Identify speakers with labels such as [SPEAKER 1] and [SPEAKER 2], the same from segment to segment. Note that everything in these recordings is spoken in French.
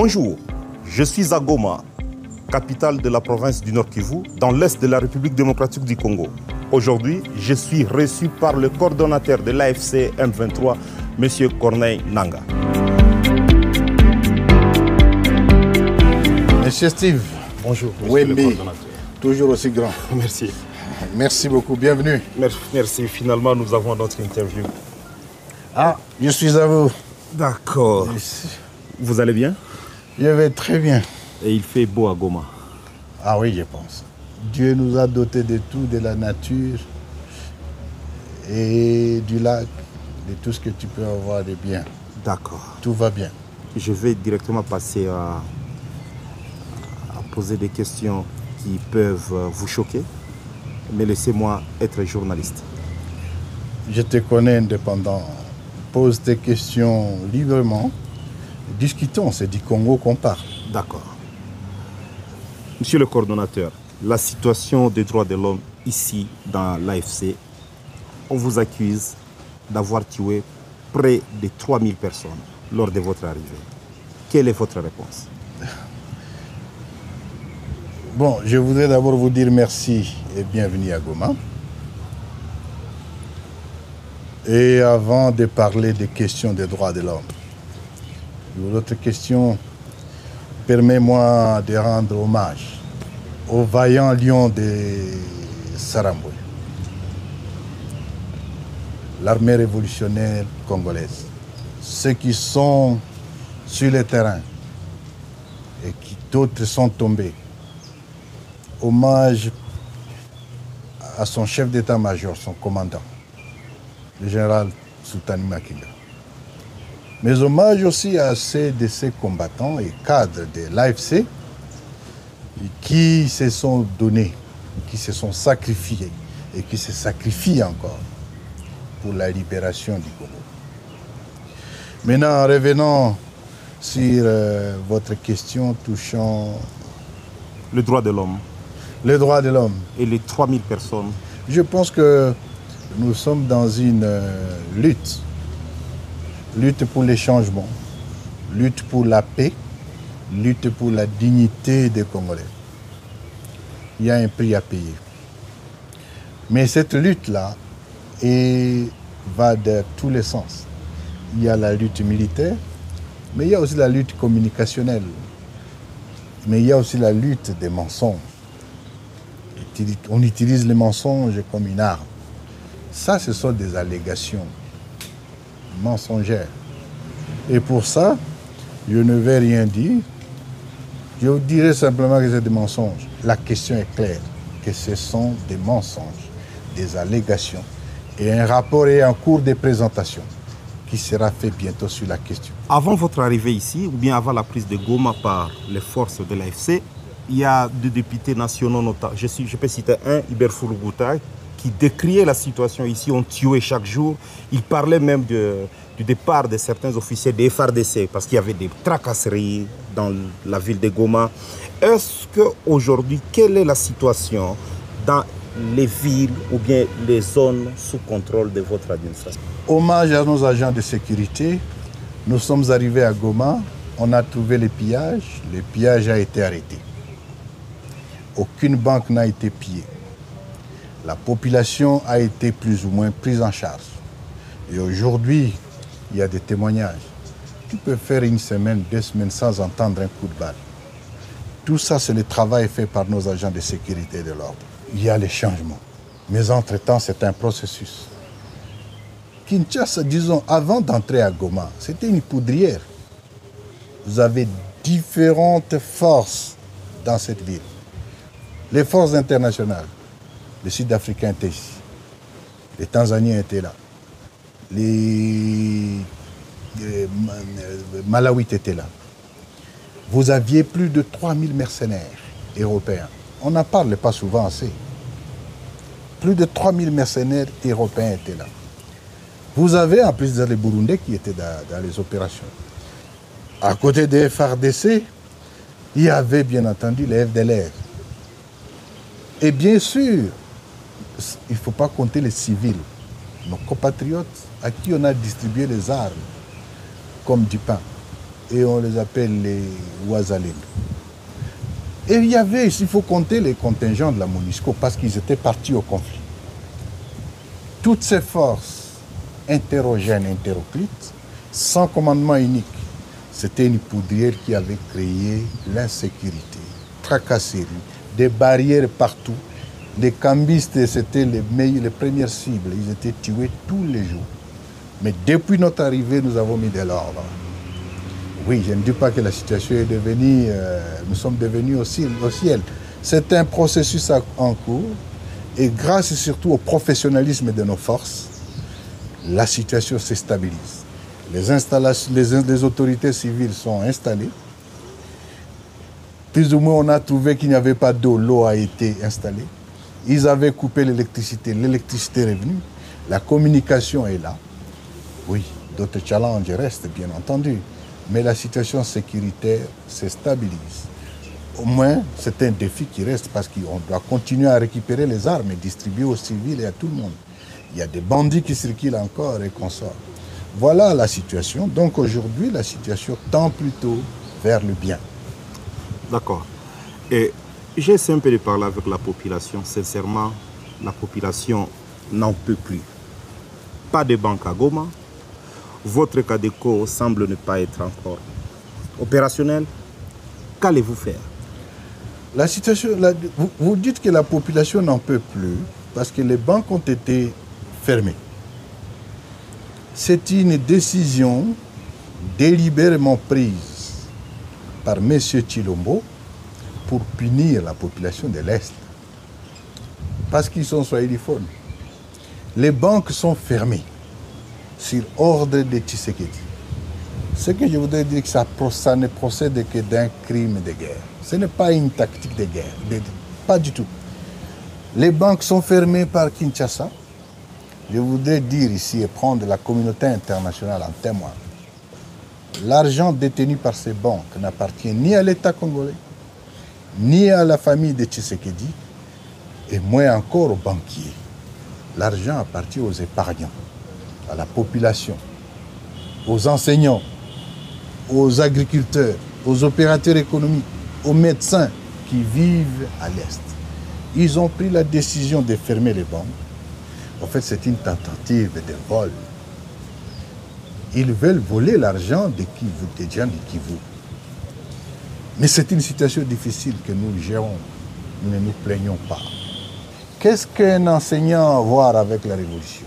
[SPEAKER 1] Bonjour, je suis à Goma, capitale de la province du Nord Kivu, dans l'est de la République démocratique du Congo. Aujourd'hui, je suis reçu par le coordonnateur de l'AFC M23, M. Corneille Nangaa.
[SPEAKER 2] Monsieur Steve.
[SPEAKER 1] Bonjour, monsieur le coordonnateur.
[SPEAKER 2] Toujours aussi grand.
[SPEAKER 1] Merci.
[SPEAKER 2] Merci beaucoup, bienvenue.
[SPEAKER 1] Merci, finalement nous avons notre interview.
[SPEAKER 2] Ah, je suis à vous.
[SPEAKER 1] D'accord. Vous allez bien?
[SPEAKER 2] Je vais très bien.
[SPEAKER 1] Et il fait beau à Goma?
[SPEAKER 2] Ah oui, je pense. Dieu nous a dotés de tout, de la nature et du lac, de tout ce que tu peux avoir de bien.
[SPEAKER 1] D'accord.
[SPEAKER 2] Tout va bien.
[SPEAKER 1] Je vais directement passer à poser des questions qui peuvent vous choquer, mais laissez-moi être journaliste.
[SPEAKER 2] Je te connais indépendant. Pose tes questions librement. Discutons, c'est du Congo qu'on parle.
[SPEAKER 1] D'accord. Monsieur le coordonnateur, la situation des droits de l'homme ici dans l'AFC, on vous accuse d'avoir tué près de 3000 personnes lors de votre arrivée. Quelle est votre réponse?
[SPEAKER 2] Bon, je voudrais d'abord vous dire merci et bienvenue à Goma. Et avant de parler des questions des droits de l'homme, votre question, permet-moi de rendre hommage aux vaillants lions de Saramboué, l'armée révolutionnaire congolaise, ceux qui sont sur le terrain et qui d'autres sont tombés. Hommage à son chef d'état-major, son commandant, le général Sultani Makenga. Mais hommage aussi à ceux de ces combattants et cadres de l'AFC qui se sont donnés, qui se sont sacrifiés et qui se sacrifient encore pour la libération du Congo. Maintenant, revenons sur votre question touchant
[SPEAKER 1] le droit de l'homme.
[SPEAKER 2] Les droits de l'homme.
[SPEAKER 1] Et les 3000 personnes.
[SPEAKER 2] Je pense que nous sommes dans une lutte. Lutte pour les changements, lutte pour la paix, lutte pour la dignité des Congolais. Il y a un prix à payer. Mais cette lutte-là va de tous les sens. Il y a la lutte militaire, mais il y a aussi la lutte communicationnelle. Mais il y a aussi la lutte des mensonges. On utilise les mensonges comme une arme. Ça, ce sont des allégations mensongères. Et pour ça, je ne vais rien dire. Je vous dirai simplement que c'est des mensonges. La question est claire, que ce sont des mensonges, des allégations. Et un rapport est en cours de présentation qui sera fait bientôt sur la question.
[SPEAKER 1] Avant votre arrivée ici, ou bien avant la prise de Goma par les forces de l'AFC, il y a deux députés nationaux, notamment, je peux citer un, Hubert Foulougouta, qui décriait la situation ici, on tuait chaque jour. Il parlait même du départ de certains officiers des FARDC parce qu'il y avait des tracasseries dans la ville de Goma. Est-ce qu'aujourd'hui, quelle est la situation dans les villes ou bien les zones sous contrôle de votre administration?
[SPEAKER 2] Hommage à nos agents de sécurité. Nous sommes arrivés à Goma, on a trouvé les pillages. Le pillage a été arrêté. Aucune banque n'a été pillée. La population a été plus ou moins prise en charge. Et aujourd'hui, il y a des témoignages. Tu peux faire une semaine, 2 semaines sans entendre un coup de balle. Tout ça, c'est le travail fait par nos agents de sécurité et de l'ordre. Il y a les changements. Mais entre-temps, c'est un processus. Kinshasa, disons, avant d'entrer à Goma, c'était une poudrière. Vous avez différentes forces dans cette ville. Les forces internationales. Les Sud-Africains étaient ici. Les Tanzaniens étaient là. Les Malawites étaient là. Vous aviez plus de 3000 mercenaires européens. On n'en parle pas souvent assez. Plus de 3000 mercenaires européens étaient là. Vous avez en plus les Burundais qui étaient dans les opérations. À côté des FARDC, il y avait bien entendu les FDLR. Et bien sûr, il ne faut pas compter les civils, nos compatriotes à qui on a distribué les armes comme du pain. et on les appelle les Ouazalendo. Et il y avait, il faut compter les contingents de la MONUSCO parce qu'ils étaient partis au conflit. Toutes ces forces hétérogènes, hétéroclites, sans commandement unique, c'était une poudrière qui avait créé l'insécurité, tracasserie, des barrières partout. Les cambistes, c'était les premières cibles, ils étaient tués tous les jours. Mais depuis notre arrivée, nous avons mis de l'ordre. Oui, je ne dis pas que la situation est devenue, nous sommes devenus au ciel. C'est un processus en cours et grâce surtout au professionnalisme de nos forces, la situation se stabilise. Les autorités civiles sont installées. Plus ou moins, on a trouvé qu'il n'y avait pas d'eau, l'eau a été installée. Ils avaient coupé l'électricité est revenue. La communication est là. Oui, d'autres challenges restent, bien entendu. Mais la situation sécuritaire se stabilise. Au moins, c'est un défi qui reste parce qu'on doit continuer à récupérer les armes et distribuer aux civils et à tout le monde. Il y a des bandits qui circulent encore et qu'on sort. Voilà la situation. Donc aujourd'hui, la situation tend plutôt vers le bien.
[SPEAKER 1] D'accord. Et j'ai essayé un peu de parler avec la population. Sincèrement, la population n'en peut plus. Pas de banque à Goma. Votre CADECO semble ne pas être encore opérationnel. Qu'allez-vous faire?
[SPEAKER 2] La situation, vous dites que la population n'en peut plus parce que les banques ont été fermées. C'est une décision délibérément prise par M. Tshilombo pour punir la population de l'Est. Parce qu'ils sont swahiliphones. Les banques sont fermées sur ordre de Tshisekedi. Ce que je voudrais dire, que ça ne procède que d'un crime de guerre. Ce n'est pas une tactique de guerre, pas du tout. Les banques sont fermées par Kinshasa. Je voudrais dire ici et prendre la communauté internationale en témoin. L'argent détenu par ces banques n'appartient ni à l'État congolais, ni à la famille de Tshisekedi, et moins encore aux banquiers. L'argent appartient aux épargnants, à la population, aux enseignants, aux agriculteurs, aux opérateurs économiques, aux médecins qui vivent à l'Est. Ils ont pris la décision de fermer les banques. En fait, c'est une tentative de vol. Ils veulent voler l'argent des gens du Kivu. Mais c'est une situation difficile que nous gérons. Nous ne nous plaignons pas. Qu'est-ce qu'un enseignant a à voir avec la révolution?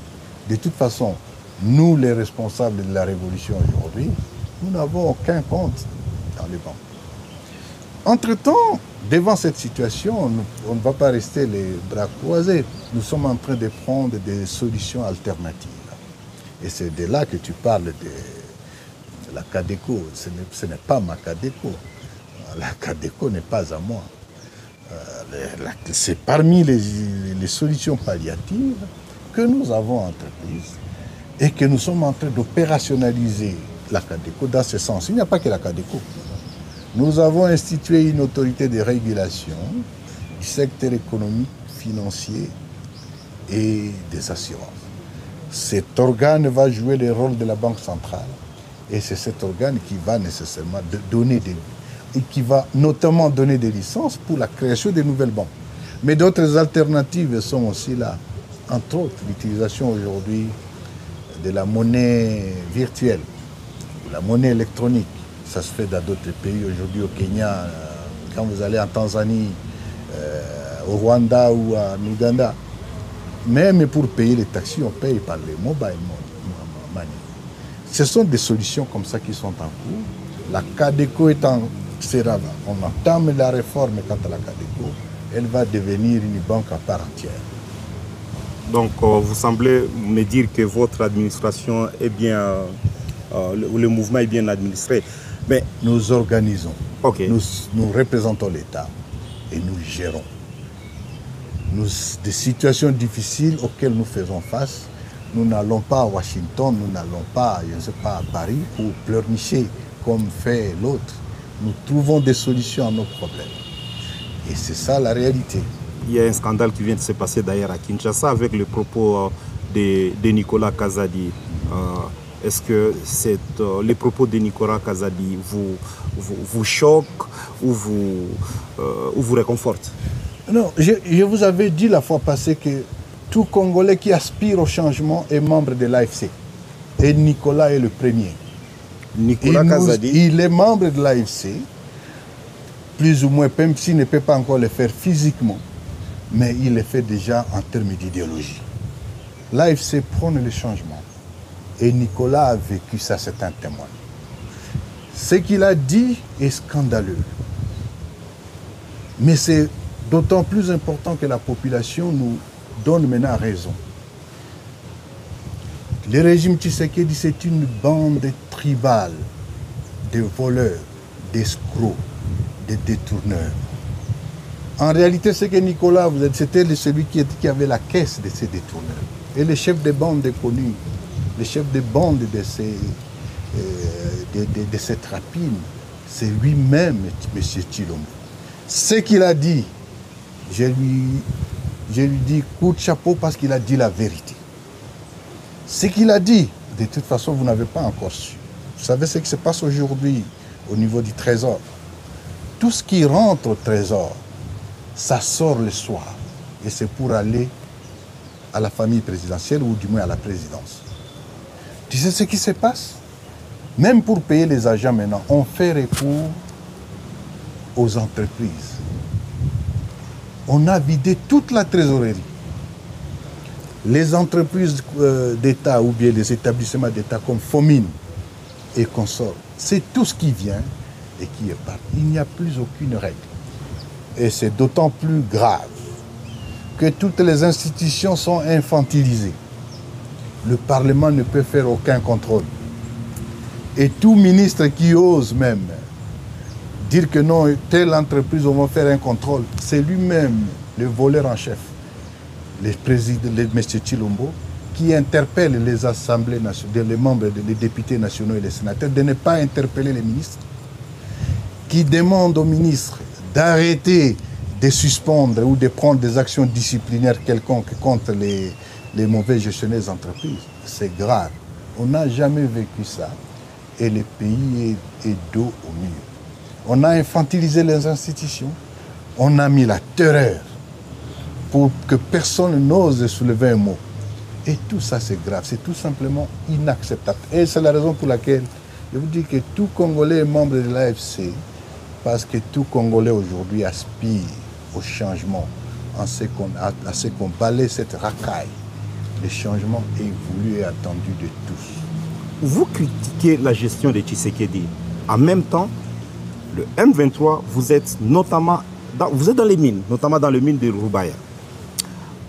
[SPEAKER 2] De toute façon, nous, les responsables de la révolution aujourd'hui, nous n'avons aucun compte dans les banques. Entre-temps, devant cette situation, on ne va pas rester les bras croisés. Nous sommes en train de prendre des solutions alternatives. Et c'est de là que tu parles de la CADECO. Ce n'est pas ma CADECO. La CADECO n'est pas à moi. C'est parmi les solutions palliatives que nous avons entreprises et que nous sommes en train d'opérationnaliser la CADECO dans ce sens. Il n'y a pas que la CADECO. Nous avons institué une autorité de régulation du secteur économique, financier et des assurances. Cet organe va jouer le rôle de la Banque centrale et c'est cet organe qui va nécessairement donner et qui va notamment donner des licences pour la création de nouvelles banques. Mais d'autres alternatives sont aussi là. Entre autres, l'utilisation aujourd'hui de la monnaie virtuelle, la monnaie électronique. Ça se fait dans d'autres pays aujourd'hui, au Kenya, quand vous allez en Tanzanie, au Rwanda ou en Ouganda. Même pour payer les taxis, on paye par les mobile money. Ce sont des solutions comme ça qui sont en cours. La CADECO est en Serava. On entame la réforme quant à la CADECO. Elle va devenir une banque à part entière.
[SPEAKER 1] Donc, vous semblez me dire que votre administration est bien, le mouvement est bien administré. Mais
[SPEAKER 2] nous organisons,
[SPEAKER 1] okay.
[SPEAKER 2] Nous représentons l'État et nous gérons. Des situations difficiles auxquelles nous faisons face, nous n'allons pas à Washington, nous n'allons pas, je ne sais pas, à Paris pour pleurnicher comme fait l'autre. Nous trouvons des solutions à nos problèmes. Et c'est ça la réalité.
[SPEAKER 1] Il y a un scandale qui vient de se passer d'ailleurs à Kinshasa avec le propos de Nicolas Kazadi. Est-ce que les propos de Nicolas Kazadi vous choquent ou vous réconfortent?
[SPEAKER 2] Non, je vous avais dit la fois passée que tout Congolais qui aspire au changement est membre de l'AFC. Et Nicolas est le premier.
[SPEAKER 1] Nicolas Kazadi.
[SPEAKER 2] Il est membre de l'AFC, plus ou moins, même s'il ne peut pas encore le faire physiquement, mais il le fait déjà en termes d'idéologie. L'AFC prône le changement. Et Nicolas a vécu ça, c'est un témoin. Ce qu'il a dit est scandaleux. Mais c'est d'autant plus important que la population nous donne maintenant raison. Le régime Tshisekedi, c'est une bande tribale de voleurs, d'escrocs, de détourneurs. En réalité, ce que Nicolas, c'était celui qui avait la caisse de ces détourneurs. Et le chef de bande est connu. Le chef de bande de cette rapine, c'est lui-même, M. Tshilombo. Ce qu'il a dit, je lui dis coup de chapeau parce qu'il a dit la vérité. Ce qu'il a dit, de toute façon, vous n'avez pas encore su. Vous savez ce qui se passe aujourd'hui au niveau du trésor. Tout ce qui rentre au trésor, ça sort le soir. Et c'est pour aller à la famille présidentielle ou du moins à la présidence. Tu sais ce qui se passe? Même pour payer les agents maintenant, on fait recours aux entreprises. On a vidé toute la trésorerie. Les entreprises d'État ou bien les établissements d'État comme Fomine et consorts, c'est tout ce qui vient et qui est parti. Il n'y a plus aucune règle. Et c'est d'autant plus grave que toutes les institutions sont infantilisées. Le Parlement ne peut faire aucun contrôle. Et tout ministre qui ose même dire que non, telle entreprise, on va faire un contrôle, c'est lui-même le voleur en chef, le président, le M. Tshilombo, qui interpelle les assemblées nationales, les membres, les députés nationaux et les sénateurs de ne pas interpeller les ministres, qui demande aux ministres d'arrêter de suspendre ou de prendre des actions disciplinaires quelconques contre les mauvais gestionnaires d'entreprise. C'est grave. On n'a jamais vécu ça et le pays est dos au mur. On a infantilisé les institutions, on a mis la terreur pour que personne n'ose soulever un mot. Et tout ça, c'est grave, c'est tout simplement inacceptable. Et c'est la raison pour laquelle je vous dis que tout Congolais est membre de l'AFC, parce que tout Congolais aujourd'hui aspire au changement, à ce qu'on balaye cette racaille. Le changement est voulu et attendu de tous.
[SPEAKER 1] Vous critiquez la gestion de Tshisekedi. En même temps, le M23, vous êtes notamment dans les mines, notamment dans les mines de Roubaïa.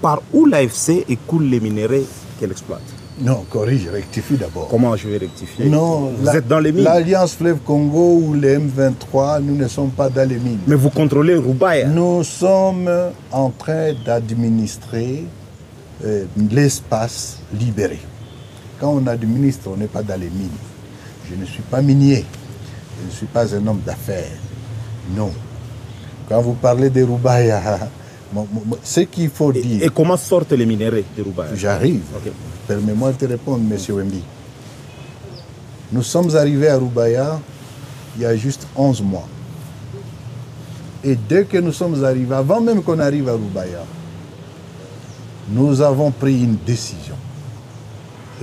[SPEAKER 1] Par où l'AFC écoule les minerais qu'elle exploite?
[SPEAKER 2] Non, corrige, rectifie d'abord.
[SPEAKER 1] Comment je vais rectifier?
[SPEAKER 2] Non,
[SPEAKER 1] vous êtes dans les mines.
[SPEAKER 2] L'Alliance Fleuve Congo ou les M23, nous ne sommes pas dans les mines.
[SPEAKER 1] Mais vous contrôlez Roubaïa.
[SPEAKER 2] Nous sommes en train d'administrer l'espace libéré. Quand on administre, on n'est pas dans les mines. Je ne suis pas minier. Je ne suis pas un homme d'affaires. Non. Quand vous parlez de Roubaïa, ce qu'il faut dire...
[SPEAKER 1] Et comment sortent les minerais de Roubaïa?
[SPEAKER 2] J'arrive. Okay. Permets-moi de te répondre, M. Wembi. Nous sommes arrivés à Roubaïa il y a juste 11 mois. Et dès que nous sommes arrivés, avant même qu'on arrive à Roubaïa, nous avons pris une décision.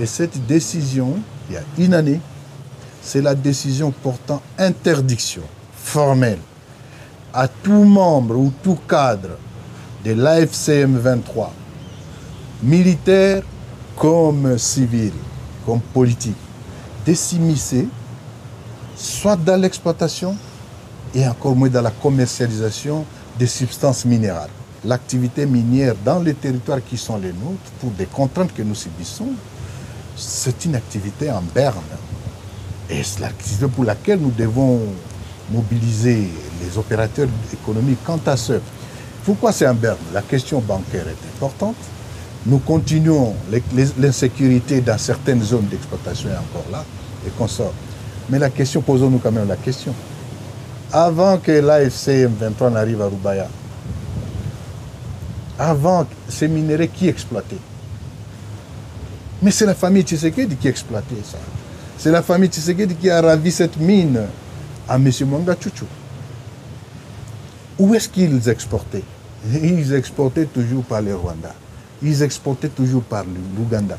[SPEAKER 2] Et cette décision, il y a une année, c'est la décision portant interdiction formelle à tout membre ou tout cadre de l'AFCM 23, militaire comme civil, comme politique, de s'immiscer soit dans l'exploitation et encore moins dans la commercialisation des substances minérales. L'activité minière dans les territoires qui sont les nôtres, pour des contraintes que nous subissons, c'est une activité en berne. Et c'est l'activité pour laquelle nous devons mobiliser les opérateurs économiques. Quant à ce, pourquoi c'est en berne? La question bancaire est importante. Nous continuons l'insécurité dans certaines zones d'exploitation est encore là, et consorts. Mais la question, posons-nous quand même la question. Avant que l'AFC M23 n'arrive à Roubaïa, avant ces minerais qui exploitaient? Mais c'est la famille Tshisekedi qui a exploité ça. C'est la famille Tshisekedi qui a ravi cette mine à M. Mwanga Tchouchou. Où est-ce qu'ils exportaient? Ils exportaient toujours par le Rwanda. Ils exportaient toujours par l'Ouganda.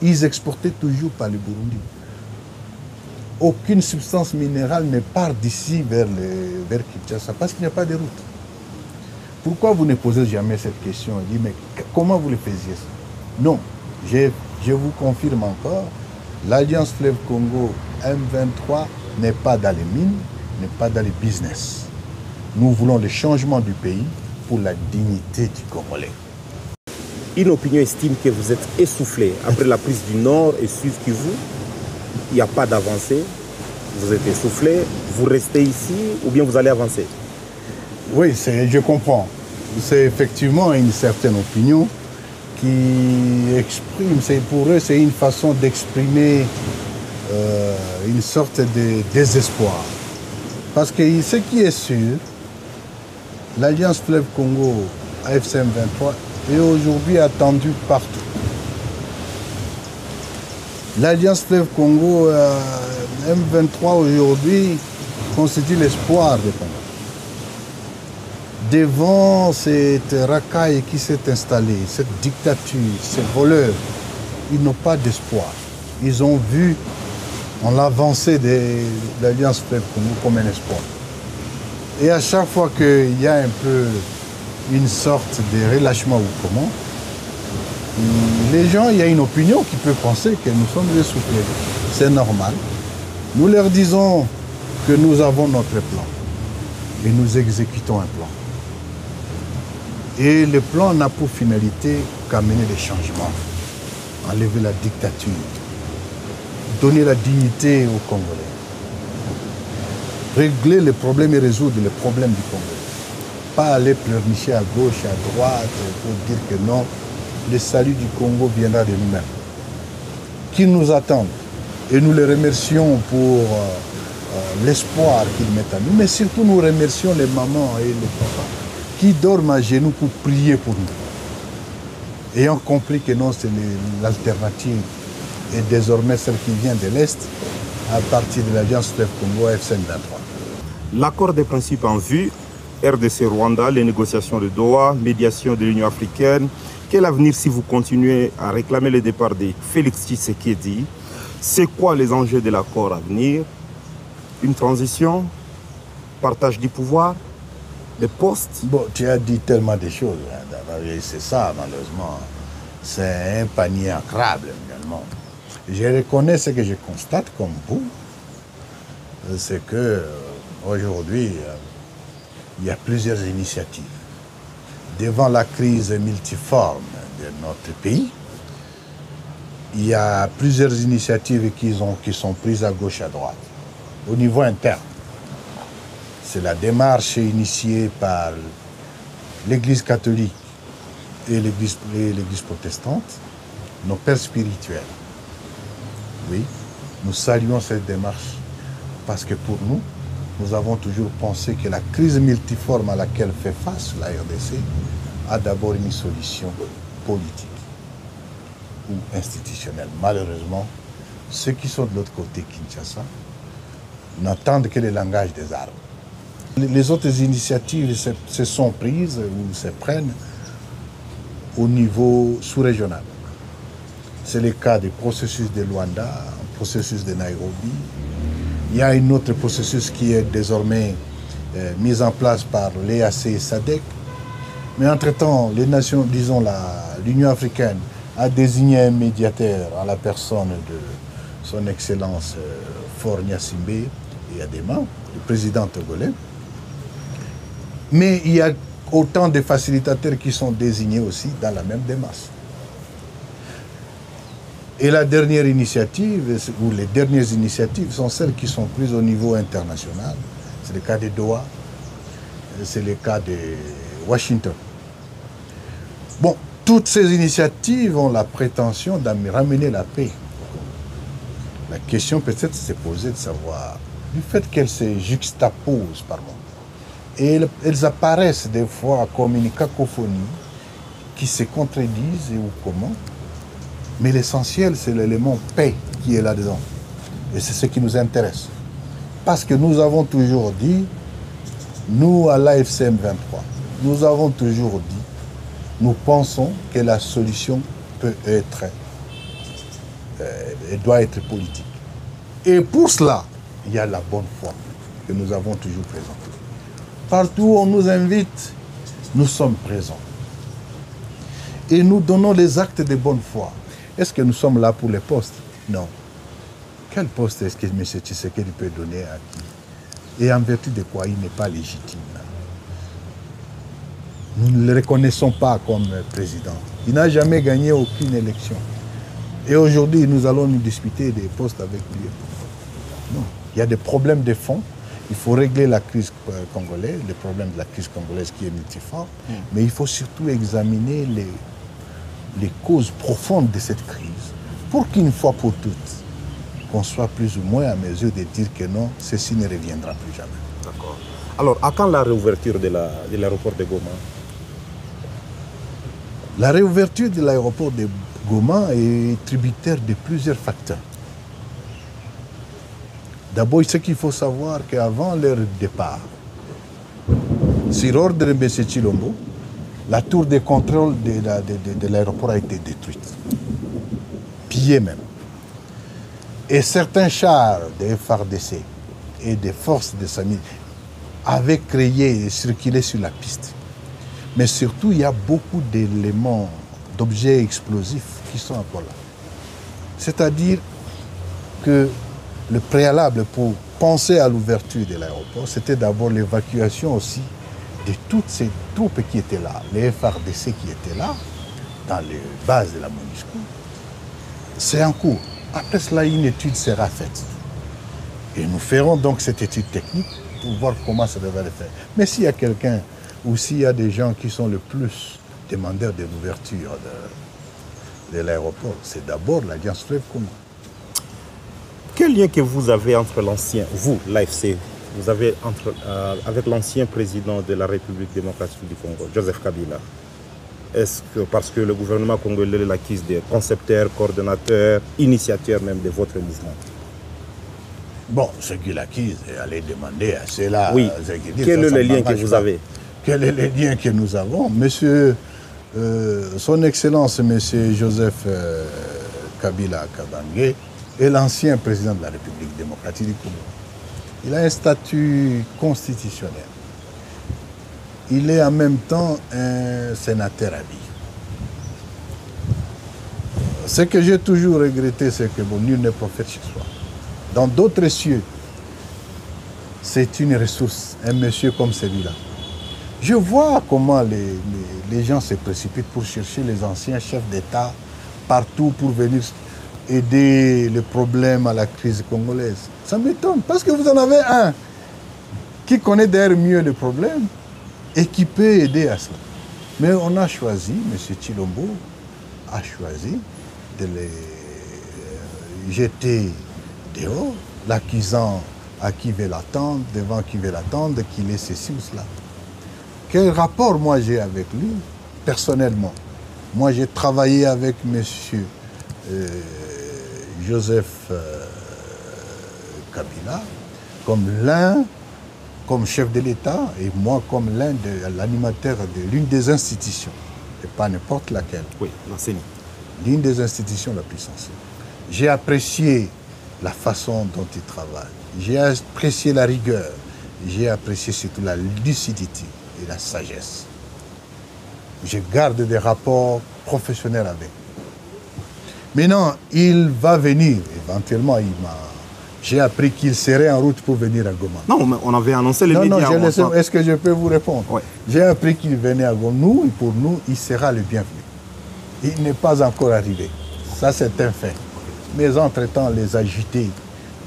[SPEAKER 2] Ils exportaient toujours par le Burundi. Aucune substance minérale ne part d'ici vers Kinshasa parce qu'il n'y a pas de route. Pourquoi vous ne posez jamais cette question? On dit, mais comment vous le faisiez ça? Non, je vous confirme encore, l'Alliance Fleuve Congo M23 n'est pas dans les mines, n'est pas dans les business. Nous voulons le changement du pays pour la dignité du Congolais.
[SPEAKER 1] Une opinion estime que vous êtes essoufflé après la prise du Nord et Sud Kivu. Il n'y a pas d'avancée. Vous êtes essoufflé. Vous restez ici ou bien vous allez avancer?
[SPEAKER 2] Oui, je comprends. C'est effectivement une certaine opinion qui exprime, pour eux, c'est une façon d'exprimer une sorte de désespoir. Parce que ce qui est sûr, l'Alliance Fleuve Congo AFC M23 est aujourd'hui attendue partout. L'Alliance Fleuve Congo M23 aujourd'hui constitue l'espoir du Congo. Devant cette racaille qui s'est installée, cette dictature, ces voleurs, ils n'ont pas d'espoir. Ils ont vu en l'avancée de l'Alliance Fleuve Congo comme un espoir. Et à chaque fois qu'il y a un peu une sorte de relâchement ou comment, les gens, il y a une opinion qui peut penser que nous sommes essoufflés. C'est normal. Nous leur disons que nous avons notre plan et nous exécutons un plan. Et le plan n'a pour finalité qu'amener des changements, enlever la dictature, donner la dignité aux Congolais, régler les problèmes et résoudre les problèmes du Congo. Pas aller pleurnicher à gauche, à droite, pour dire que non, le salut du Congo viendra de nous-mêmes. Qu'ils nous attendent. Et nous les remercions pour l'espoir qu'ils mettent en nous. Mais surtout, nous remercions les mamans et les papas qui dorment à genoux pour prier pour nous. Ayant compris que non, c'est l'alternative. Et désormais, celle qui vient de l'Est, à partir de l'Alliance Fleuve Congo AFC M23.
[SPEAKER 1] L'accord des principes en vue, RDC Rwanda, les négociations de Doha, médiation de l'Union africaine. Quel avenir si vous continuez à réclamer le départ de Félix Tshisekedi? C'est quoi les enjeux de l'accord à venir? Une transition? Partage du pouvoir? Des postes?
[SPEAKER 2] Bon, tu as dit tellement de choses. C'est ça, malheureusement. C'est un panier à crabe, également. Je reconnais ce que je constate comme vous. C'est que aujourd'hui, il y a plusieurs initiatives. Devant la crise multiforme de notre pays, il y a plusieurs initiatives qui sont prises à gauche et à droite, au niveau interne. C'est la démarche initiée par l'Église catholique et l'Église protestante, nos pères spirituels. Oui, nous saluons cette démarche parce que pour nous, nous avons toujours pensé que la crise multiforme à laquelle fait face la RDC a d'abord une solution politique ou institutionnelle. Malheureusement, ceux qui sont de l'autre côté, Kinshasa, n'entendent que le langage des armes. Les autres initiatives se sont prises ou se prennent au niveau sous-régional. C'est le cas du processus de Luanda, le processus de Nairobi. Il y a un autre processus qui est désormais mis en place par l'EAC et SADC. Mais entre-temps, les nations, disons l'Union africaine, a désigné un médiateur en la personne de son Excellence Faure Gnassingbé et Adema, le président togolais. Mais il y a autant de facilitateurs qui sont désignés aussi dans la même démarche. Et la dernière initiative, ou les dernières initiatives, sont celles qui sont prises au niveau international. C'est le cas de Doha, c'est le cas de Washington. Bon, toutes ces initiatives ont la prétention de ramener la paix. La question peut-être s'est posée de savoir, du fait qu'elles se juxtaposent par moment, et elles apparaissent des fois comme une cacophonie qui se contredisent ou comment. Mais l'essentiel, c'est l'élément paix qui est là-dedans. Et c'est ce qui nous intéresse. Parce que nous avons toujours dit, nous à l'AFCM 23, nous avons toujours dit, nous pensons que la solution peut être, et doit être politique. Et pour cela, il y a la bonne foi que nous avons toujours présentée. Partout où on nous invite, nous sommes présents. Et nous donnons les actes de bonne foi. Est-ce que nous sommes là pour les postes? Non. Quel poste est-ce que M. Tshisekedi peut donner à qui? Et en vertu de quoi il n'est pas légitime? Nous ne le reconnaissons pas comme président. Il n'a jamais gagné aucune élection. Et aujourd'hui, nous allons nous disputer des postes avec lui. Non. Il y a des problèmes de fond. Il faut régler la crise congolaise, le problème de la crise congolaise qui est multiforme. Mais il faut surtout examiner les causes profondes de cette crise pour qu'une fois pour toutes, qu'on soit plus ou moins à mesure de dire que non, ceci ne reviendra plus jamais.
[SPEAKER 1] D'accord. Alors, à quand la réouverture de l'aéroport de Goma?
[SPEAKER 2] La réouverture de l'aéroport de Goma est tributaire de plusieurs facteurs. D'abord, ce qu'il faut savoir qu'avant leur départ, sur ordre de M. Tshilombo, la tour de contrôle de l'aéroport a été détruite, pillée même. Et certains chars de FARDC et des forces de SAMI avaient créé et circulé sur la piste. Mais surtout, il y a beaucoup d'éléments, d'objets explosifs qui sont encore là. C'est-à-dire que le préalable pour penser à l'ouverture de l'aéroport, c'était d'abord l'évacuation aussi de toutes ces troupes qui étaient là, les FARDC qui étaient là, dans les bases de la MONUSCO. C'est en cours. Après cela, une étude sera faite. Et nous ferons donc cette étude technique pour voir comment ça devrait le faire. Mais s'il y a quelqu'un ou s'il y a des gens qui sont le plus demandeurs de l'ouverture de l'aéroport, c'est d'abord l'Alliance Fleuve Congo.
[SPEAKER 1] Quel lien que vous avez entre l'ancien, vous, l'AFC, vous avez avec l'ancien président de la République démocratique du Congo, Joseph Kabila? Est-ce que parce que le gouvernement congolais l'acquise des concepteurs, coordonnateurs, initiateurs même de votre mouvement?
[SPEAKER 2] Bon, ce qu'il acquise, allez demander à ceux-là.
[SPEAKER 1] Oui. Quel est le lien que vous avez?
[SPEAKER 2] Quel est le lien que nous avons? Monsieur, son Excellence, Monsieur Joseph Kabila Kabange, est l'ancien président de la République démocratique du Congo. Il a un statut constitutionnel. Il est en même temps un sénateur à vie. Ce que j'ai toujours regretté, c'est que nul n'est prophète chez soi. Dans d'autres cieux, c'est une ressource, un monsieur comme celui-là. Je vois comment les gens se précipitent pour chercher les anciens chefs d'État partout pour venir aider le problème à la crise congolaise. Ça m'étonne, parce que vous en avez un qui connaît d'ailleurs mieux le problème et qui peut aider à cela. Mais on a choisi, M. Tshilombo a choisi de les jeter dehors, l'accusant à qui veut l'attendre, devant qui veut l'attendre, qu'il est ceci ou cela. Quel rapport moi j'ai avec lui, personnellement? Moi j'ai travaillé avec M. Joseph Kabila comme chef de l'État et moi comme l'animateur de l'une des institutions, et pas n'importe laquelle.
[SPEAKER 1] Oui, la CENI.
[SPEAKER 2] L'une des institutions la plus sensible. J'ai apprécié la façon dont il travaille, j'ai apprécié la rigueur, j'ai apprécié surtout la lucidité et la sagesse. Je garde des rapports professionnels avec lui. Maintenant, il va venir, éventuellement, j'ai appris qu'il serait en route pour venir à Goma.
[SPEAKER 1] Non, mais on avait annoncé les médias.
[SPEAKER 2] Non, est-ce que je peux vous répondre? Oui. J'ai appris qu'il venait à Goma. Nous, et pour nous, il sera le bienvenu. Il n'est pas encore arrivé. Ça, c'est un fait. Mais entre-temps, les agités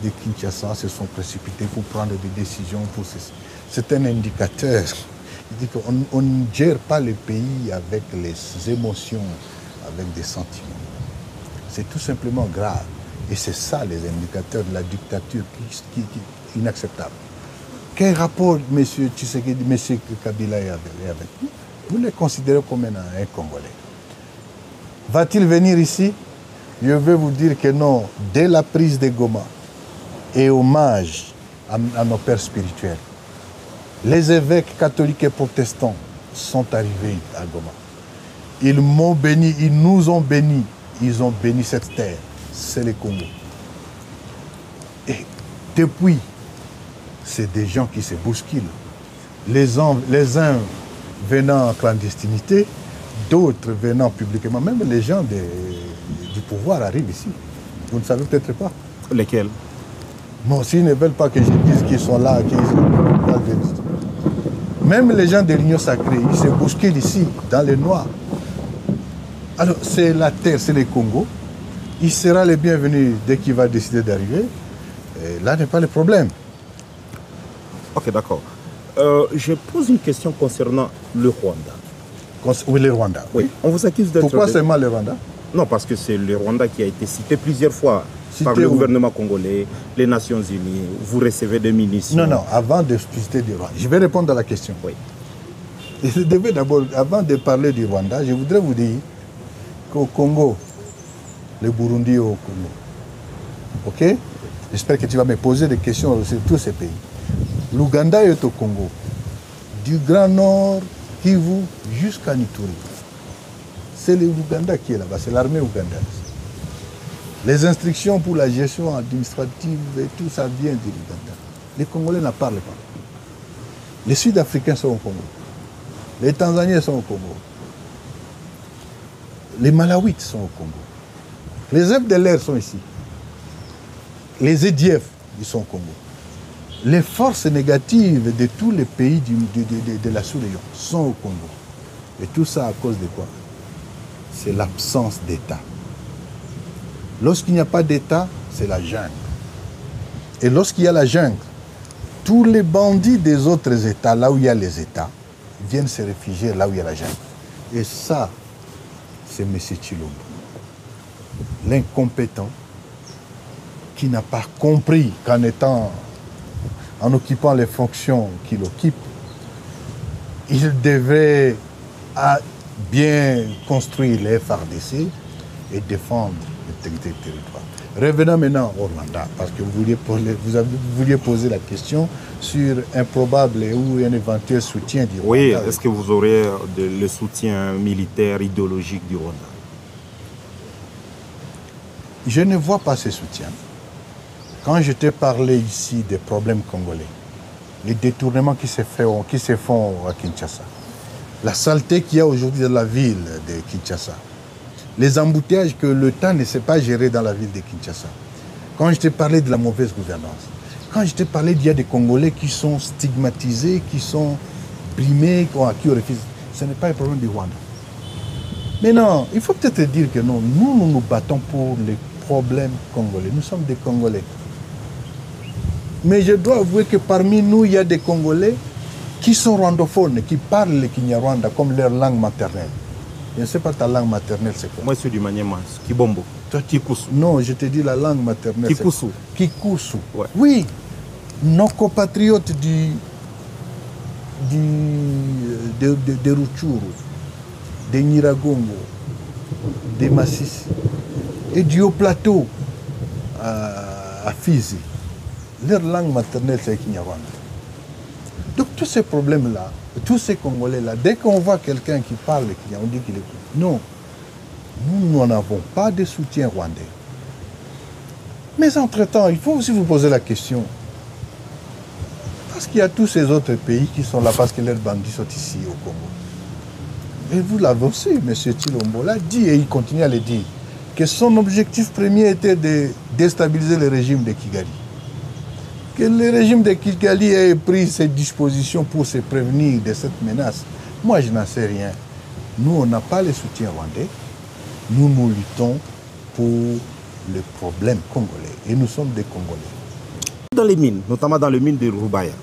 [SPEAKER 2] de Kinshasa se sont précipités pour prendre des décisions pour ceci. C'est un indicateur. Il dit qu'on ne gère pas le pays avec les émotions, avec des sentiments. C'est tout simplement grave. Et c'est ça les indicateurs de la dictature qui est inacceptable. Quel rapport M. Tshisekedi, M. Kabila est avec nous? Vous le considérez comme un Congolais. Va-t-il venir ici? je vais vous dire que non, dès la prise de Goma et hommage à nos pères spirituels, les évêques catholiques et protestants sont arrivés à Goma. Ils m'ont béni, ils nous ont bénis, ils ont béni cette terre, c'est le Congo. Et depuis, c'est des gens qui se bousculent. Les uns venant en clandestinité, d'autres venant publiquement. Même les gens du pouvoir arrivent ici. Vous ne savez peut-être pas.
[SPEAKER 1] Lesquels?
[SPEAKER 2] Bon, s'ils ne veulent pas que je dise qu'ils sont là, qu'ils sont... Même les gens de l'Union sacrée, ils se bousculent ici, dans les Noirs. Alors, c'est la terre, c'est le Congo. Il sera le bienvenu dès qu'il va décider d'arriver. Là n'est pas le problème.
[SPEAKER 1] Ok, d'accord. Je pose une question concernant le Rwanda.
[SPEAKER 2] Oui, le Rwanda.
[SPEAKER 1] Oui. On vous accuse d'être...
[SPEAKER 2] Pourquoi seulement le Rwanda?
[SPEAKER 1] Non, parce que c'est le Rwanda qui a été cité plusieurs fois par le gouvernement congolais, les Nations Unies. Vous recevez des munitions.
[SPEAKER 2] Non, non, avant de citer du Rwanda, je vais répondre à la question.
[SPEAKER 1] Oui.
[SPEAKER 2] Je devais d'abord, avant de parler du Rwanda, je voudrais vous dire qu'au Congo, le Burundi est au Congo. Ok? J'espère que tu vas me poser des questions sur tous ces pays. L'Ouganda est au Congo. Du Grand Nord, Kivu, jusqu'à Nituri. C'est l'Ouganda qui est là-bas, c'est l'armée ougandaise. Les instructions pour la gestion administrative et tout ça vient de l'Ouganda. Les Congolais n'en parlent pas. Les Sud-Africains sont au Congo. Les Tanzaniens sont au Congo. Les Malawites sont au Congo. Les FDLR sont ici. Les EDF, ils sont au Congo. Les forces négatives de tous les pays de la sous-région sont au Congo. Et tout ça à cause de quoi? C'est l'absence d'État. Lorsqu'il n'y a pas d'État, c'est la jungle. Et lorsqu'il y a la jungle, tous les bandits des autres États, là où il y a les États, viennent se réfugier là où il y a la jungle. Et ça, c'est M. Tshilombo, l'incompétent, qui n'a pas compris en occupant les fonctions qu'il occupe, il devait bien construire les FARDC et défendre l'intégrité du territoire. Revenons maintenant au Rwanda, parce que vous vouliez poser la question sur un probable ou un éventuel soutien du Rwanda.
[SPEAKER 1] Oui, est-ce que vous aurez le soutien militaire, idéologique du Rwanda?
[SPEAKER 2] Je ne vois pas ce soutien. Quand je t'ai parlé ici des problèmes congolais, les détournements qui se font à Kinshasa, la saleté qu'il y a aujourd'hui dans la ville de Kinshasa, les embouteillages que le ne sait pas gérer dans la ville de Kinshasa. Quand je t'ai parlé de la mauvaise gouvernance, quand je t'ai parlé qu'il y a des Congolais qui sont stigmatisés, qui sont brimés, qui refusent, ce n'est pas un problème du Rwanda. Mais non, il faut peut-être dire que non, nous nous battons pour les problèmes congolais. Nous sommes des Congolais. Mais je dois avouer que parmi nous, il y a des Congolais qui sont rwandophones, qui parlent le Kinyarwanda comme leur langue maternelle. Je ne sais pas ta langue maternelle, c'est quoi?
[SPEAKER 1] Moi, je suis du Maniema, Kibombo.
[SPEAKER 2] Toi, Kikusu. Non, je te dis la langue maternelle.
[SPEAKER 1] Kikusu.
[SPEAKER 2] Kikusu.
[SPEAKER 1] Ouais.
[SPEAKER 2] Oui, nos compatriotes de Rutshuru, de Nyiragongo, de Masisi et du Haut-Plateau à Fizi. Leur langue maternelle, c'est Kinyarwanda. Donc tous ces problèmes-là, tous ces Congolais-là, dès qu'on voit quelqu'un qui parle Kinyarwanda, on dit qu'il est... Non, nous n'avons pas de soutien rwandais. Mais entre-temps, il faut aussi vous poser la question. Parce qu'il y a tous ces autres pays qui sont là parce que leurs bandits sont ici au Congo. Et vous l'avez aussi, M. Tshilombo l'a dit et il continue à le dire, que son objectif premier était de déstabiliser le régime de Kigali. Que le régime de Kigali ait pris ses dispositions pour se prévenir de cette menace. Moi, je n'en sais rien. Nous, on n'a pas le soutien rwandais. Nous luttons pour le problème congolais. Et nous sommes des Congolais.
[SPEAKER 1] Dans les mines, notamment dans les mines de Rubaya,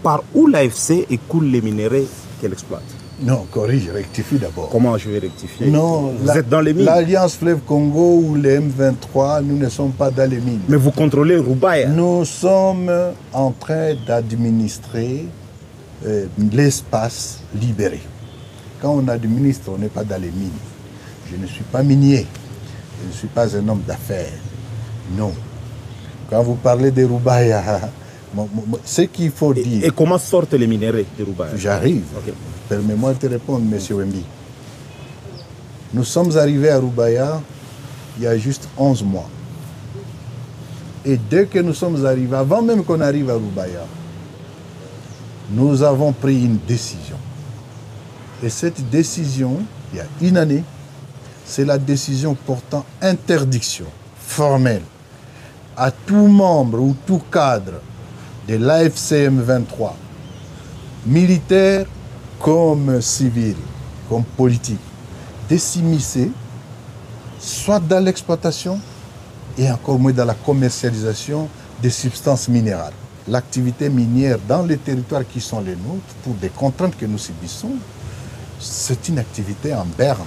[SPEAKER 1] par où l'AFC écoule les minerais qu'elle exploite?
[SPEAKER 2] Non, corrige, rectifie d'abord.
[SPEAKER 1] Comment je vais rectifier?
[SPEAKER 2] Non,
[SPEAKER 1] vous êtes dans les mines.
[SPEAKER 2] L'Alliance Fleuve Congo ou les M23, nous ne sommes pas dans les mines.
[SPEAKER 1] Mais vous contrôlez Rubaya?
[SPEAKER 2] Nous sommes en train d'administrer l'espace libéré. Quand on administre, on n'est pas dans les mines. Je ne suis pas minier. Je ne suis pas un homme d'affaires. Non. Quand vous parlez des Roubaïa, ce qu'il faut dire...
[SPEAKER 1] Et comment sortent les minéraux des Roubaïa?
[SPEAKER 2] J'arrive. Okay. Permets-moi de te répondre, M. Wemby. Nous sommes arrivés à Roubaïa il y a juste 11 mois. Et dès que nous sommes arrivés, avant même qu'on arrive à Roubaïa, nous avons pris une décision. Et cette décision, il y a une année, c'est la décision portant interdiction formelle à tout membre ou tout cadre de l'AFCM 23, militaire comme civil, comme politique, de s'immiscer soit dans l'exploitation et encore moins dans la commercialisation des substances minérales. L'activité minière dans les territoires qui sont les nôtres, pour des contraintes que nous subissons, c'est une activité en berne.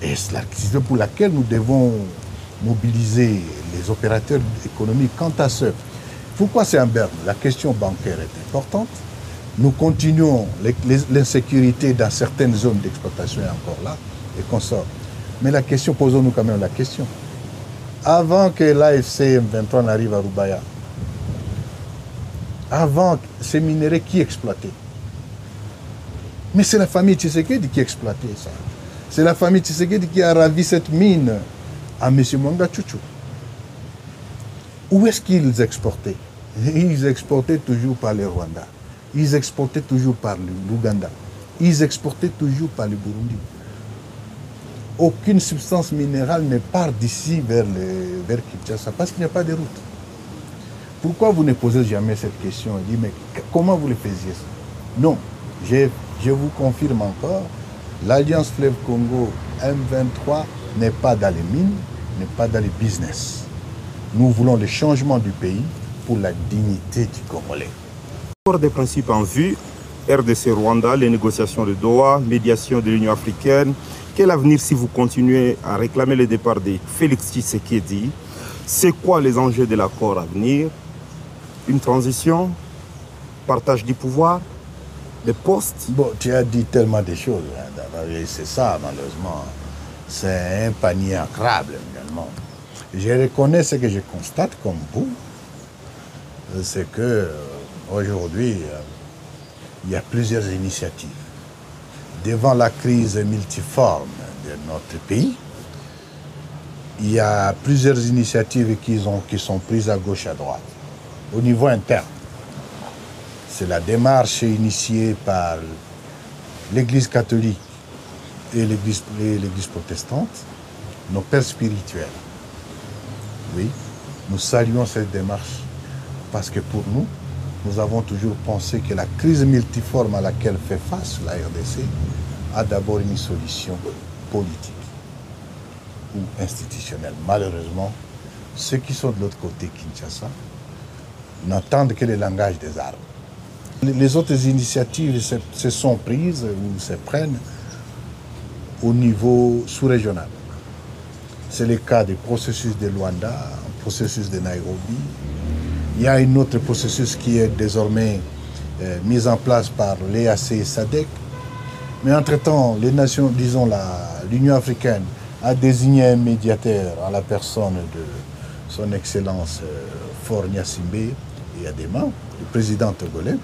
[SPEAKER 2] Et c'est l'activité pour laquelle nous devons mobiliser les opérateurs économiques. Quant à ce, pourquoi c'est en berne? La question bancaire est importante. Nous continuons, l'insécurité dans certaines zones d'exploitation est encore là, et qu'on sort. Mais la question, posons-nous quand même la question. Avant que l'AFCM 23 n'arrive à Roubaïa, avant ces minéraux qui exploitaient? Mais c'est la famille Tshisekedi qui exploitait ça. C'est la famille Tshisekedi qui a ravi cette mine à M. Mwanga Tchouchou. Où est-ce qu'ils exportaient? Ils exportaient toujours par le Rwanda. Ils exportaient toujours par l'Ouganda. Ils exportaient toujours par le Burundi. Aucune substance minérale ne part d'ici vers Kinshasa parce qu'il n'y a pas de route. Pourquoi vous ne posez jamais cette question et dites, mais comment vous le faisiez ça? Non, je vous confirme encore, l'Alliance Fleuve Congo M23 n'est pas dans les mines, n'est pas dans les business. Nous voulons le changement du pays pour la dignité du Congolais.
[SPEAKER 1] Pour des principes en vue, RDC Rwanda, les négociations de Doha, médiation de l'Union africaine, quel avenir si vous continuez à réclamer le départ de Félix Tshisekedi? C'est quoi les enjeux de l'accord à venir? Une transition? Partage du pouvoir? Des postes?
[SPEAKER 2] Bon, tu as dit tellement de choses. C'est ça, malheureusement. C'est un panier à crabe, également. Je reconnais ce que je constate comme vous. C'est que aujourd'hui, il y a plusieurs initiatives. Devant la crise multiforme de notre pays, il y a plusieurs initiatives qui sont prises à gauche et à droite, au niveau interne. C'est la démarche initiée par l'Église catholique et l'Église protestante, nos pères spirituels. Oui, nous saluons cette démarche parce que pour nous, nous avons toujours pensé que la crise multiforme à laquelle fait face la RDC a d'abord une solution politique ou institutionnelle. Malheureusement, ceux qui sont de l'autre côté, Kinshasa, n'entendent que le langage des armes. Les autres initiatives se sont prises ou se prennent au niveau sous-régional. C'est le cas du processus de Luanda, le processus de Nairobi. Il y a un autre processus qui est désormais mis en place par l'EAC et SADC. Mais entre-temps, les nations, disons l'Union africaine, a désigné un médiateur en la personne de son Excellence Faure Gnassingbé et Adema, le président togolais.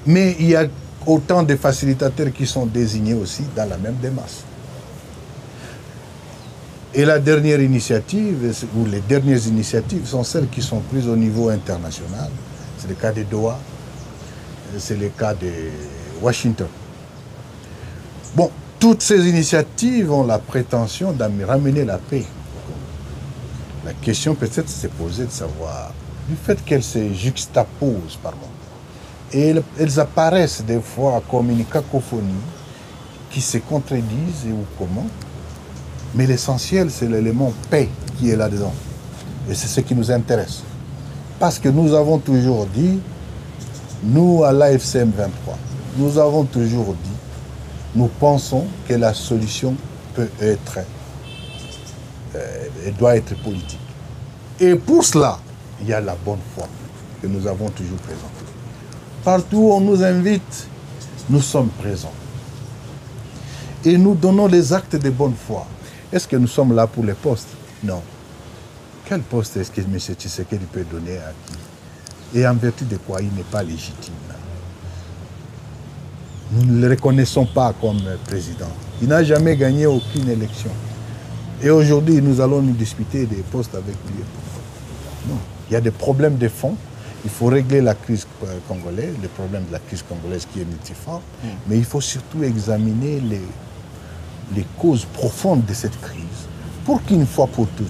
[SPEAKER 2] Mais il y a autant de facilitateurs qui sont désignés aussi dans la même démarche. Et la dernière initiative, ou les dernières initiatives, sont celles qui sont prises au niveau international. C'est le cas de Doha, c'est le cas de Washington. Bon, toutes ces initiatives ont la prétention de ramener la paix. La question peut-être s'est posée de savoir, du fait qu'elles se juxtaposent par moment, et elles apparaissent des fois comme une cacophonie qui se contredisent ou comment. Mais l'essentiel, c'est l'élément paix qui est là-dedans. Et c'est ce qui nous intéresse. Parce que nous avons toujours dit, nous à l'AFCM 23, nous avons toujours dit, nous pensons que la solution peut être, elle doit être politique. Et pour cela, il y a la bonne foi que nous avons toujours présentée. Partout où on nous invite, nous sommes présents. Et nous donnons les actes de bonne foi. Est-ce que nous sommes là pour les postes? Non. Quel poste est-ce que M. Tshisekedi peut donner à qui? Et en vertu de quoi il n'est pas légitime? Nous ne le reconnaissons pas comme président. Il n'a jamais gagné aucune élection. Et aujourd'hui, nous allons nous disputer des postes avec lui. Non. Il y a des problèmes de fond. Il faut régler la crise congolaise, le problème de la crise congolaise qui est multiforme. Mais il faut surtout examiner les causes profondes de cette crise pour qu'une fois pour toutes,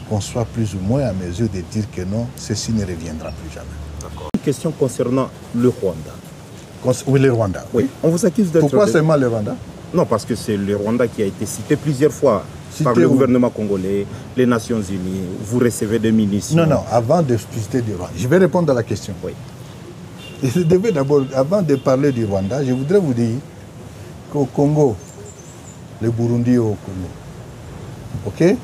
[SPEAKER 2] qu'on soit plus ou moins à mesure de dire que non, ceci ne reviendra plus jamais.
[SPEAKER 1] D'accord. Une question concernant le Rwanda.
[SPEAKER 2] Oui, le Rwanda.
[SPEAKER 1] Oui. On vous accuse d'être...
[SPEAKER 2] Pourquoi seulement le Rwanda?
[SPEAKER 1] Non, parce que c'est le Rwanda qui a été cité plusieurs fois par le gouvernement congolais, les Nations Unies. Vous recevez des ministres.
[SPEAKER 2] Non, avant de citer du Rwanda, je vais répondre à la question.
[SPEAKER 1] Oui.
[SPEAKER 2] Et je devais d'abord, avant de parler du Rwanda, je voudrais vous dire qu'au Congo, le Burundi est au Congo. Ok?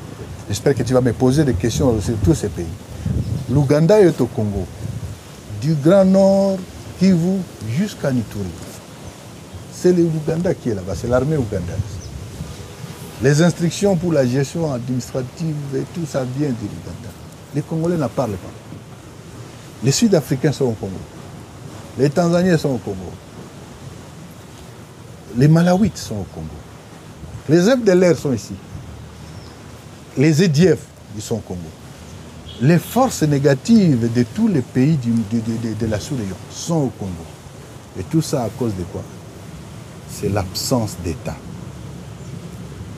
[SPEAKER 2] J'espère que tu vas me poser des questions sur tous ces pays. L'Ouganda est au Congo. Du Grand Nord, Kivu, jusqu'à Ituri. C'est l'Ouganda qui est là-bas, c'est l'armée ougandaise. Les instructions pour la gestion administrative et tout ça vient de l'Ouganda. Les Congolais n'en parlent pas. Les Sud-Africains sont au Congo. Les Tanzaniens sont au Congo. Les Malawites sont au Congo. Les FDLR sont ici. Les EDF, ils sont au Congo. Les forces négatives de tous les pays de la sous-région sont au Congo. Et tout ça à cause de quoi? C'est l'absence d'État.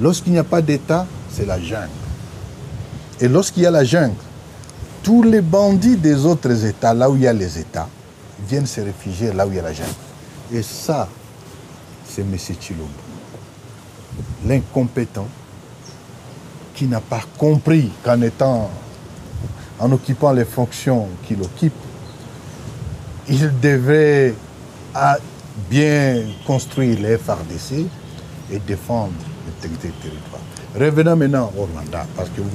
[SPEAKER 2] Lorsqu'il n'y a pas d'État, c'est la jungle. Et lorsqu'il y a la jungle, tous les bandits des autres États, là où il y a les États, viennent se réfugier là où il y a la jungle. Et ça, c'est M. Tshilombo, l'incompétent, qui n'a pas compris en occupant les fonctions qu'il occupe, il devait bien construire les FARDC et défendre l'intégrité du territoire. Revenons maintenant au Rwanda, parce que vous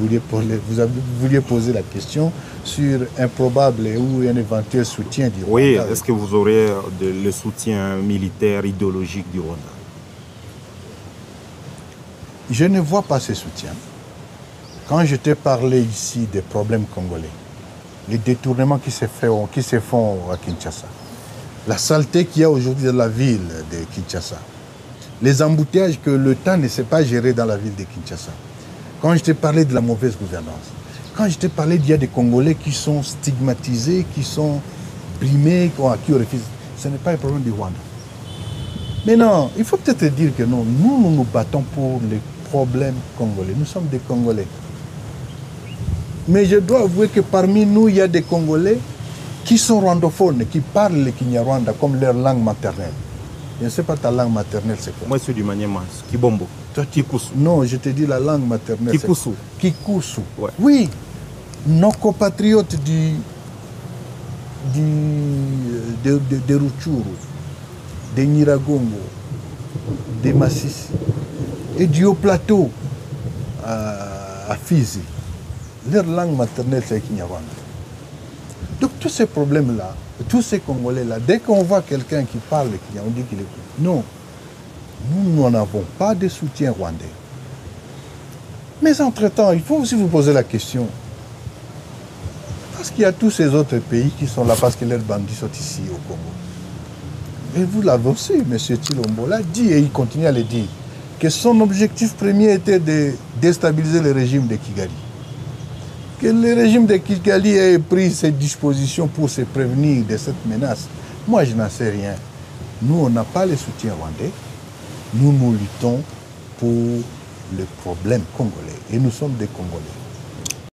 [SPEAKER 2] vouliez poser la question sur un probable ou un éventuel soutien du Rwanda.
[SPEAKER 1] Oui, est-ce que vous aurez le soutien militaire, idéologique du Rwanda?
[SPEAKER 2] Je ne vois pas ce soutien. Quand je t'ai parlé ici des problèmes congolais, les détournements qui se font à Kinshasa, la saleté qu'il y a aujourd'hui dans la ville de Kinshasa, les embouteillages que l'État ne sait pas gérer dans la ville de Kinshasa, quand je t'ai parlé de la mauvaise gouvernance, quand je t'ai parlé qu'il y a des Congolais qui sont stigmatisés, qui sont brimés, à qui on refuse, ce n'est pas un problème du Rwanda. Mais non, il faut peut-être dire que non, nous nous battons pour les problèmes congolais. Nous sommes des Congolais. Mais je dois avouer que parmi nous, il y a des Congolais qui sont rwandophones, qui parlent le Kinyarwanda comme leur langue maternelle. Je ne sais pas ta langue maternelle, c'est quoi?
[SPEAKER 1] Moi, c'est du Maniema, Kibombo.
[SPEAKER 2] Toi, Kikusu. Non, je te dis la langue maternelle.
[SPEAKER 1] Kikusu.
[SPEAKER 2] Kikusu.
[SPEAKER 1] Ouais.
[SPEAKER 2] Oui. Nos compatriotes de Rutshuru, de Nyiragongo, de Masisi et du Haut-Plateau à Fizi. Leur langue maternelle, c'est Kinyarwanda. Donc tous ces problèmes-là, tous ces Congolais-là, dès qu'on voit quelqu'un qui parle Kinyarwanda, on dit qu'il est... Non, nous n'avons pas de soutien rwandais. Mais entre-temps, il faut aussi vous poser la question. Parce qu'il y a tous ces autres pays qui sont là parce que leurs bandits sont ici au Congo. Et vous l'avez aussi, M. Tshilombo l'a dit et il continue à le dire, que son objectif premier était de déstabiliser le régime de Kigali. Que le régime de Kigali ait pris ses dispositions pour se prévenir de cette menace. Moi, je n'en sais rien. Nous, on n'a pas le soutien rwandais. Nous luttons pour le problème congolais. Et nous sommes des Congolais.